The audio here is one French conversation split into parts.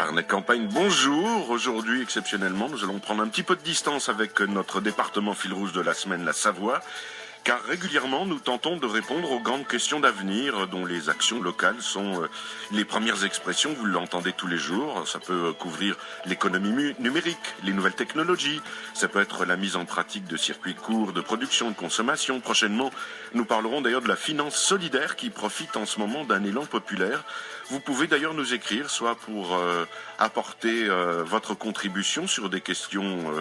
Carnet de campagne, bonjour. Aujourd'hui, exceptionnellement, nous allons prendre un petit peu de distance avec notre département fil rouge de la semaine, la Savoie, car régulièrement, nous tentons de répondre aux grandes questions d'avenir dont les actions locales sont les premières expressions, vous l'entendez tous les jours. Ça peut couvrir l'économie numérique, les nouvelles technologies, ça peut être la mise en pratique de circuits courts de production, de consommation. Prochainement, nous parlerons d'ailleurs de la finance solidaire qui profite en ce moment d'un élan populaire. Vous pouvez d'ailleurs nous écrire, soit pour apporter votre contribution sur des questions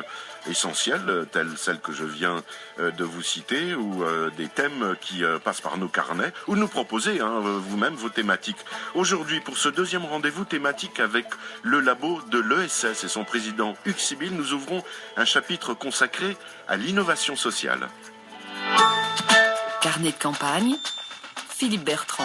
essentielles, telles celles que je viens de vous citer, ou des thèmes qui passent par nos carnets, ou nous proposer vous-même vos thématiques. Aujourd'hui, pour ce deuxième rendez-vous thématique avec le labo de l'ESS et son président Hugues Sibyl, nous ouvrons un chapitre consacré à l'innovation sociale. Carnet de campagne, Philippe Bertrand.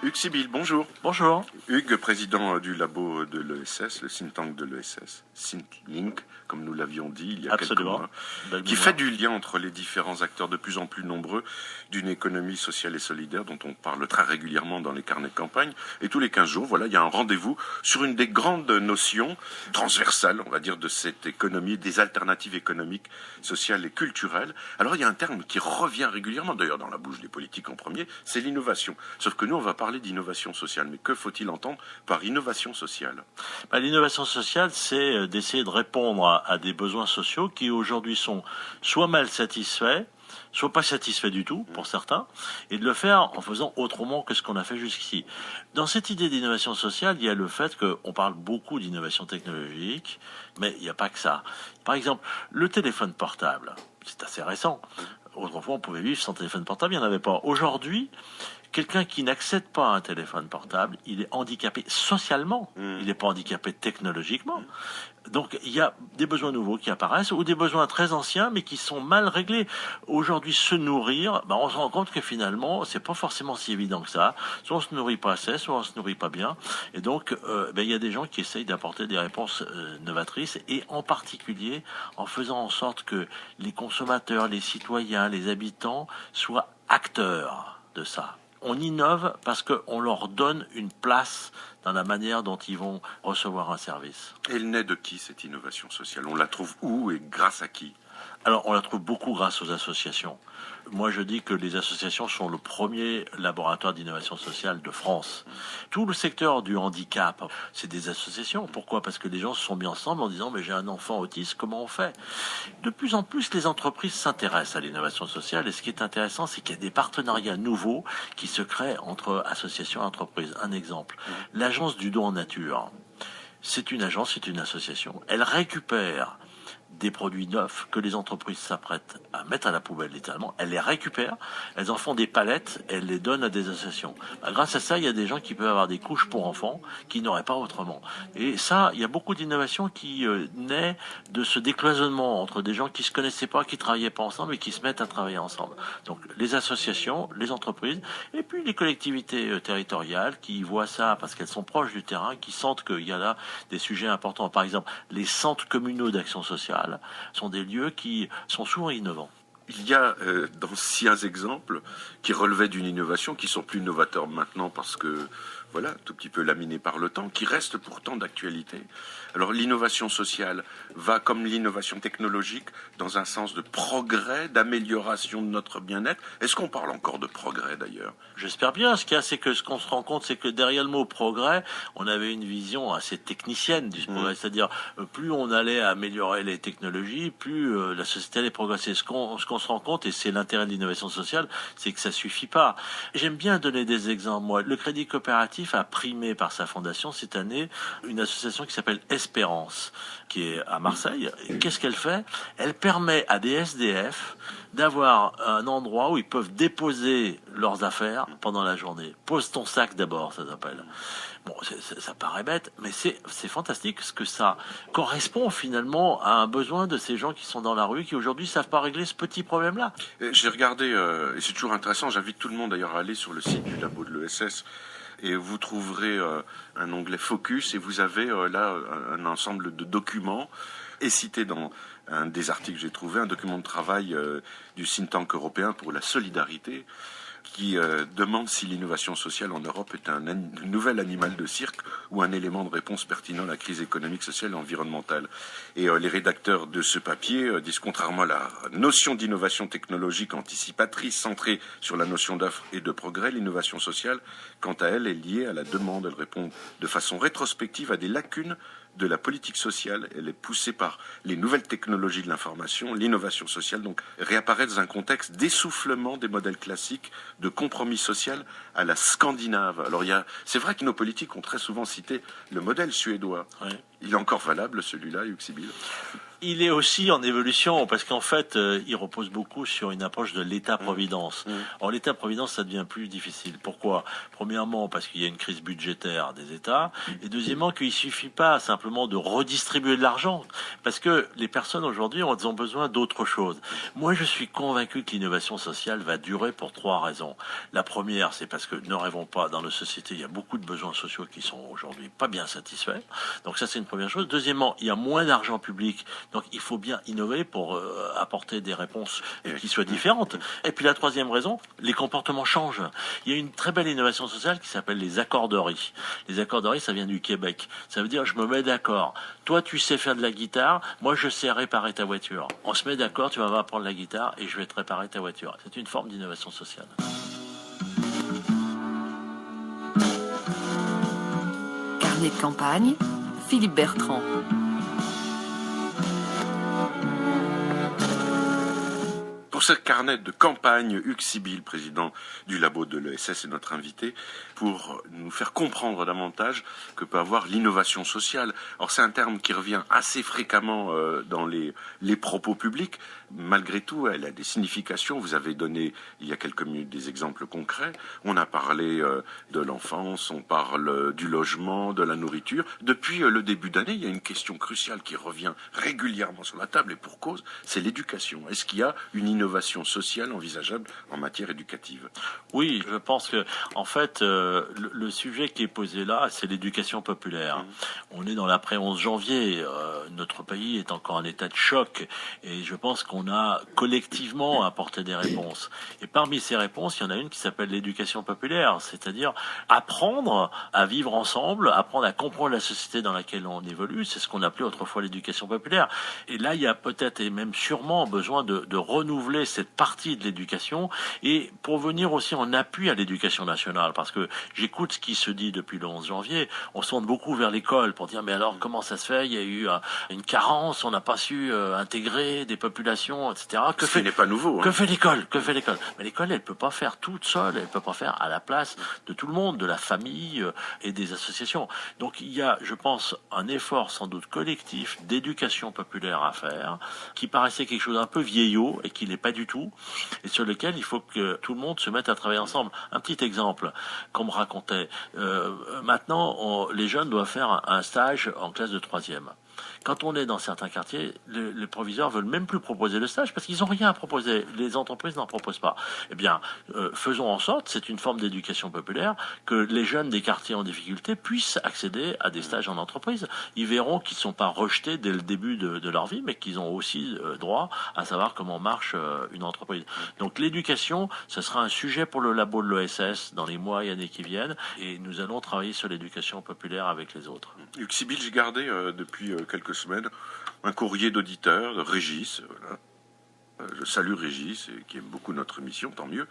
Hugues Sibyl, bonjour. Bonjour. Hugues, président du labo de l'ESS, le think tank de l'ESS, ThinkLink, comme nous l'avions dit il y a Absolument. quelques mois, qui fait du lien entre les différents acteurs de plus en plus nombreux d'une économie sociale et solidaire dont on parle très régulièrement dans les carnets de campagne. Et tous les 15 jours, voilà, il y a un rendez-vous sur une des grandes notions transversales, on va dire, de cette économie, des alternatives économiques, sociales et culturelles. Alors il y a un terme qui revient régulièrement, d'ailleurs dans la bouche des politiques en premier, c'est l'innovation. Sauf que nous, on va parler d'innovation sociale. Mais que faut-il entendre par innovation sociale ? L'innovation sociale, c'est d'essayer de répondre à des besoins sociaux qui aujourd'hui sont soit mal satisfaits, soit pas satisfaits du tout pour certains, et de le faire en faisant autrement que ce qu'on a fait jusqu'ici. Dans cette idée d'innovation sociale, il y a le fait qu'on parle beaucoup d'innovation technologique, mais il n'y a pas que ça. Par exemple, le téléphone portable, c'est assez récent. Autrefois, on pouvait vivre sans téléphone portable, il n'y en avait pas. Aujourd'hui, quelqu'un qui n'accède pas à un téléphone portable, il est handicapé socialement, il n'est pas handicapé technologiquement. Donc il y a des besoins nouveaux qui apparaissent ou des besoins très anciens mais qui sont mal réglés. Aujourd'hui, se nourrir, on se rend compte que finalement, c'est pas forcément si évident que ça. Soit on se nourrit pas assez, soit on se nourrit pas bien. Et donc, il y a des gens qui essayent d'apporter des réponses novatrices et en particulier en faisant en sorte que les consommateurs, les citoyens, les habitants soient acteurs de ça. On innove parce qu'on leur donne une place dans la manière dont ils vont recevoir un service. Elle naît de qui, cette innovation sociale ? On la trouve où et grâce à qui ? Alors, on la trouve beaucoup grâce aux associations. Moi, je dis que les associations sont le premier laboratoire d'innovation sociale de France. Tout le secteur du handicap, c'est des associations. Pourquoi ? Parce que les gens se sont mis ensemble en disant « mais j'ai un enfant autiste, comment on fait ?» De plus en plus, les entreprises s'intéressent à l'innovation sociale. Et ce qui est intéressant, c'est qu'il y a des partenariats nouveaux qui se créent entre associations et entreprises. Un exemple, l'agence du don en nature. C'est une agence, c'est une association. Elle récupère des produits neufs que les entreprises s'apprêtent à mettre à la poubelle littéralement, elles les récupèrent, elles en font des palettes, elles les donnent à des associations. Grâce à ça, il y a des gens qui peuvent avoir des couches pour enfants qui n'auraient pas autrement. Et ça, il y a beaucoup d'innovations qui naît de ce décloisonnement entre des gens qui se connaissaient pas, qui travaillaient pas ensemble et qui se mettent à travailler ensemble. Donc les associations, les entreprises, et puis les collectivités territoriales qui voient ça parce qu'elles sont proches du terrain, qui sentent qu'il y a là des sujets importants. Par exemple, les centres communaux d'action sociale sont des lieux qui sont souvent innovants. Il y a d'anciens exemples qui relevaient d'une innovation, qui sont plus novateurs maintenant parce que, voilà, tout petit peu laminés par le temps, qui restent pourtant d'actualité. Alors l'innovation sociale va, comme l'innovation technologique, dans un sens de progrès, d'amélioration de notre bien-être. Est-ce qu'on parle encore de progrès d'ailleurs ? J'espère bien. Ce qu'il y a, c'est que ce qu'on se rend compte, c'est que derrière le mot progrès, on avait une vision assez technicienne du progrès. C'est-à-dire, plus on allait améliorer les technologies, plus la société allait progresser. Ce qu'on se rend compte, et c'est l'intérêt de l'innovation sociale, c'est que ça suffit pas. J'aime bien donner des exemples. Moi, le Crédit Coopératif a primé par sa fondation cette année une association qui s'appelle Espérance, qui est à Marseille. Et qu'est-ce qu'elle fait ? Elle permet à des SDF d'avoir un endroit où ils peuvent déposer leurs affaires pendant la journée. Pose ton sac d'abord, ça s'appelle. Bon, ça paraît bête, mais c'est fantastique parce que ça correspond finalement à un besoin de ces gens qui sont dans la rue, qui aujourd'hui savent pas régler ce petit problème-là. J'ai regardé, et c'est toujours intéressant, j'invite tout le monde d'ailleurs à aller sur le site du labo de l'ESS, et vous trouverez un onglet Focus, et vous avez là un ensemble de documents, et cité dans un des articles que j'ai trouvé, un document de travail du think tank européen pour la solidarité, qui demande si l'innovation sociale en Europe est un nouvel animal de cirque ou un élément de réponse pertinent à la crise économique, sociale et environnementale. Et les rédacteurs de ce papier disent, contrairement à la notion d'innovation technologique anticipatrice centrée sur la notion d'offre et de progrès, l'innovation sociale, quant à elle, est liée à la demande. Elle répond de façon rétrospective à des lacunes de la politique sociale. Elle est poussée par les nouvelles technologies de l'information, l'innovation sociale, donc réapparaît dans un contexte d'essoufflement des modèles classiques, de compromis social à la scandinave. Alors c'est vrai que nos politiques ont très souvent cité le modèle suédois. Oui. Il est encore valable celui-là, Hugues Sibyl? Il est aussi en évolution parce qu'en fait, il repose beaucoup sur une approche de l'État-providence. Or, l'État-providence, ça devient plus difficile. Pourquoi? Premièrement, parce qu'il y a une crise budgétaire des États. Et deuxièmement, qu'il suffit pas simplement de redistribuer de l'argent. Parce que les personnes aujourd'hui, elles ont besoin d'autre chose. Moi, je suis convaincu que l'innovation sociale va durer pour 3 raisons. La première, c'est parce que, ne rêvons pas, dans nos sociétés, il y a beaucoup de besoins sociaux qui sont aujourd'hui pas bien satisfaits. Donc ça, c'est une première chose. Deuxièmement, il y a moins d'argent public. Donc il faut bien innover pour apporter des réponses qui soient différentes. Et puis la troisième raison, les comportements changent. Il y a une très belle innovation sociale qui s'appelle les accorderies. Les accorderies, ça vient du Québec. Ça veut dire je me mets d'accord. Toi, tu sais faire de la guitare, moi je sais réparer ta voiture. On se met d'accord, tu vas m'apprendre la guitare et je vais te réparer ta voiture. C'est une forme d'innovation sociale. Carnet de campagne, Philippe Bertrand. Pour ce carnet de campagne, Hugues Sibyl, président du labo de l'ESS, est notre invité pour nous faire comprendre davantage que peut avoir l'innovation sociale. Alors c'est un terme qui revient assez fréquemment dans les propos publics. Malgré tout, elle a des significations. Vous avez donné il y a quelques minutes des exemples concrets. On a parlé de l'enfance, on parle du logement, de la nourriture. Depuis le début d'année, il y a une question cruciale qui revient régulièrement sur la table et pour cause, c'est l'éducation. Est-ce qu'il y a une innovation sociale envisageable en matière éducative? Oui, je pense que en fait, le sujet qui est posé là, c'est l'éducation populaire. On est dans l'après 11 janvier. Notre pays est encore en état de choc et je pense qu'on a collectivement apporté des réponses. Et parmi ces réponses, il y en a une qui s'appelle l'éducation populaire, c'est-à-dire apprendre à vivre ensemble, apprendre à comprendre la société dans laquelle on évolue. C'est ce qu'on appelait autrefois l'éducation populaire. Et là, il y a peut-être et même sûrement besoin de renouveler cette partie de l'éducation et pour venir aussi en appui à l'éducation nationale. Parce que j'écoute ce qui se dit depuis le 11 janvier. On se tourne beaucoup vers l'école pour dire mais alors comment ça se fait? Il y a eu une carence, on n'a pas su intégrer des populations, etc. Ce n'est pas nouveau. Que fait l'école? Que fait l'école? Mais l'école, elle peut pas faire toute seule. Elle peut pas faire à la place de tout le monde, de la famille et des associations. Donc il y a, je pense, un effort sans doute collectif d'éducation populaire à faire, qui paraissait quelque chose d'un peu vieillot et qui n'est pas du tout, et sur lequel il faut que tout le monde se mette à travailler ensemble. Un petit exemple qu'on me racontait. Maintenant, les jeunes doivent faire un stage en classe de 3e. Quand on est dans certains quartiers, les proviseurs veulent même plus proposer le stage parce qu'ils n'ont rien à proposer. Les entreprises n'en proposent pas. Eh bien, faisons en sorte, c'est une forme d'éducation populaire, que les jeunes des quartiers en difficulté puissent accéder à des stages en entreprise. Ils verront qu'ils ne sont pas rejetés dès le début de leur vie, mais qu'ils ont aussi droit à savoir comment marche une entreprise. Donc l'éducation, ce sera un sujet pour le labo de l'ESS dans les mois et années qui viennent, et nous allons travailler sur l'éducation populaire avec les autres. Hugues Sibyl, j'ai gardé depuis quelques semaines un courrier d'auditeur de Régis. Voilà. Je salue Régis, qui aime beaucoup notre émission, tant mieux.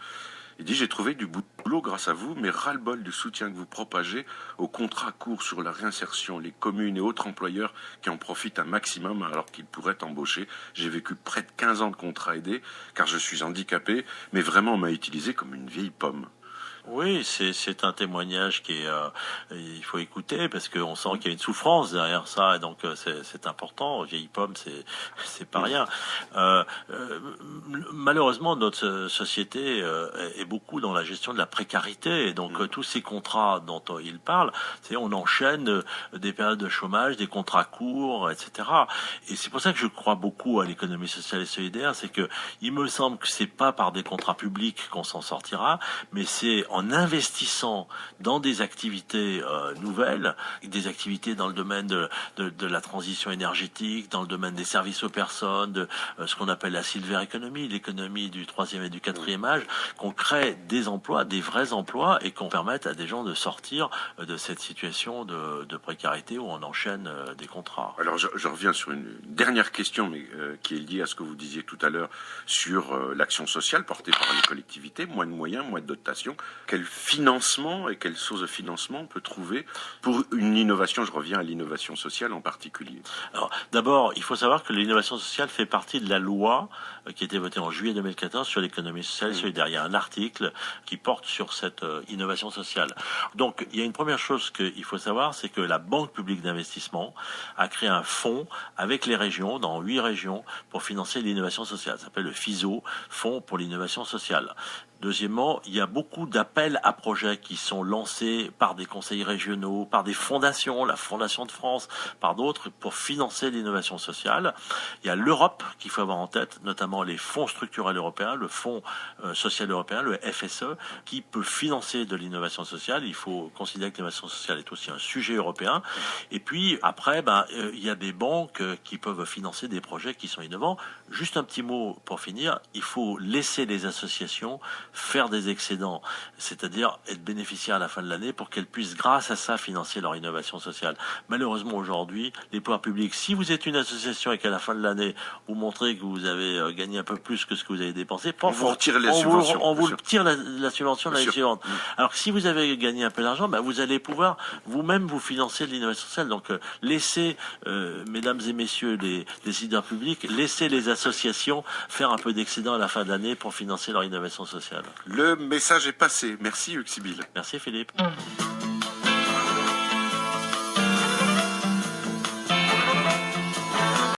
Il dit: j'ai trouvé du boulot grâce à vous, mais ras-le-bol du soutien que vous propagez aux contrats courts sur la réinsertion, les communes et autres employeurs qui en profitent un maximum alors qu'ils pourraient embaucher. J'ai vécu près de 15 ans de contrats aidés, car je suis handicapé, mais vraiment on m'a utilisé comme une vieille pomme. Oui, c'est un témoignage qui est, il faut écouter parce qu'on sent qu'il y a une souffrance derrière ça et donc c'est important. Vieille pomme, c'est pas rien. Malheureusement, notre société est beaucoup dans la gestion de la précarité et donc tous ces contrats dont il parle, c'est on enchaîne des périodes de chômage, des contrats courts, etc. Et c'est pour ça que je crois beaucoup à l'économie sociale et solidaire, c'est que il me semble que c'est pas par des contrats publics qu'on s'en sortira, mais c'est en investissant dans des activités nouvelles, des activités dans le domaine de la transition énergétique, dans le domaine des services aux personnes, de ce qu'on appelle la silver economy, l'économie du troisième et du quatrième âge, qu'on crée des emplois, des vrais emplois, et qu'on permette à des gens de sortir de cette situation de précarité où on enchaîne des contrats. Alors je reviens sur une dernière question, mais qui est liée à ce que vous disiez tout à l'heure sur l'action sociale portée par les collectivités, moins de moyens, moins de dotations. Quel financement et quelle source de financement on peut trouver pour une innovation? Je reviens à l'innovation sociale en particulier. Alors d'abord, il faut savoir que l'innovation sociale fait partie de la loi qui a été votée en juillet 2014 sur l'économie sociale et solidaire. Il y a un article qui porte sur cette innovation sociale. Donc il y a une première chose qu'il faut savoir, c'est que la Banque publique d'investissement a créé un fonds avec les régions, dans 8 régions, pour financer l'innovation sociale. Ça s'appelle le FISO, Fonds pour l'innovation sociale. Deuxièmement, il y a beaucoup d'appels à projets qui sont lancés par des conseils régionaux, par des fondations, la Fondation de France, par d'autres, pour financer l'innovation sociale. Il y a l'Europe qu'il faut avoir en tête, notamment les fonds structurels européens, le Fonds social européen, le FSE, qui peut financer de l'innovation sociale. Il faut considérer que l'innovation sociale est aussi un sujet européen. Et puis, après, il y a des banques qui peuvent financer des projets qui sont innovants. Juste un petit mot pour finir, il faut laisser les associations faire des excédents, c'est-à-dire être bénéficiaires à la fin de l'année pour qu'elles puissent, grâce à ça, financer leur innovation sociale. Malheureusement, aujourd'hui, les pouvoirs publics, si vous êtes une association et qu'à la fin de l'année, vous montrez que vous avez gagné un peu plus que ce que vous avez dépensé, on vous retire les subventions. On vous retire la subvention l'année suivante. Alors que si vous avez gagné un peu d'argent, vous allez pouvoir vous-même vous financer de l'innovation sociale. Donc, laissez, mesdames et messieurs les décideurs publics, laissez les associations faire un peu d'excédent à la fin de l'année pour financer leur innovation sociale. Le message est passé. Merci Hugues Sibylle. Merci Philippe.